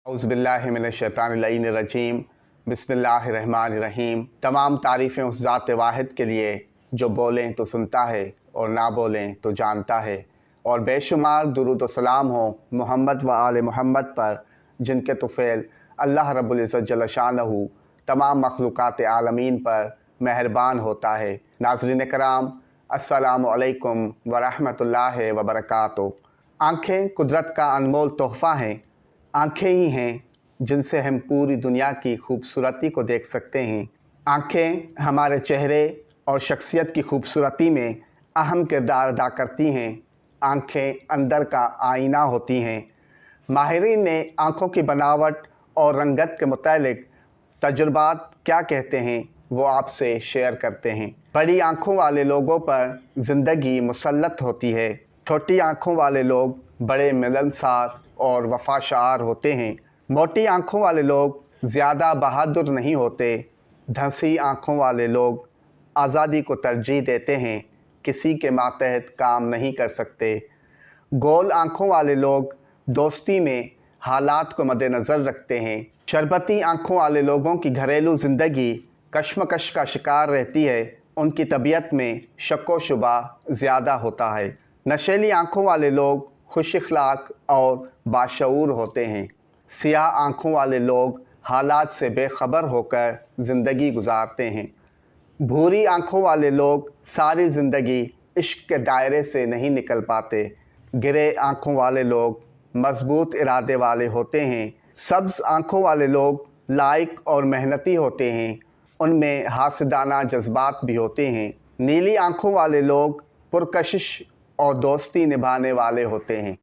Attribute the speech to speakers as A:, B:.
A: औज़ुबिल्लाहिमिनश्शैतानिर्रजीम बिस्मिल्लाहिर्रहमानिर्रहीम। तमाम तारीफ़ें उस ज़ात वाहिद के लिए जो बोलें तो सुनता है और ना बोलें तो जानता है, और बेशुमार दुरूद व सलाम हो मोहम्मद व आले मोहम्मद पर, जिनके तुफ़ैल अल्लाह रब्बुल इज़्ज़त जल्ल शानहू तमाम मखलूक़ात आलमीन पर मेहरबान होता है। नाज़रीन कराम, अस्सलामु अलैकुम व रहमतुल्लाहि व बरकातुहू। आँखें कुदरत का अनमोल तोहफ़ा हैं। आँखें ही हैं जिनसे हम पूरी दुनिया की खूबसूरती को देख सकते हैं। आँखें हमारे चेहरे और शख्सियत की खूबसूरती में अहम किरदार अदा करती हैं। आँखें अंदर का आईना होती हैं। माहिरीन ने आँखों की बनावट और रंगत के मुतालिक तजुर्बात क्या कहते हैं वो आपसे शेयर करते हैं। बड़ी आँखों वाले लोगों पर ज़िंदगी मुसल्लत होती है। छोटी आँखों वाले लोग बड़े मिलनसार और वफ़ाशार होते हैं। मोटी आँखों वाले लोग ज़्यादा बहादुर नहीं होते। धंसी आँखों वाले लोग आज़ादी को तरजीह देते हैं, किसी के मातहत काम नहीं कर सकते। गोल आँखों वाले लोग दोस्ती में हालात को मद्देनज़र रखते हैं। शरबती आँखों वाले लोगों की घरेलू ज़िंदगी कश्मकश का शिकार रहती है। उनकी तबीयत में शक व शुबा ज़्यादा होता है। नशीली आँखों वाले लोग खुश अखलाक और बाशऊर होते हैं। सियाह आँखों वाले लोग हालात से बेखबर होकर ज़िंदगी गुजारते हैं। भूरी आँखों वाले लोग सारी ज़िंदगी इश्क के दायरे से नहीं निकल पाते। गिरे आँखों वाले लोग मजबूत इरादे वाले होते हैं। सब्ज़ आँखों वाले लोग लायक और मेहनती होते हैं। उनमें हासदाना जज्बात भी होते हैं। नीली आँखों वाले लोग पुरकशिश और दोस्ती निभाने वाले होते हैं।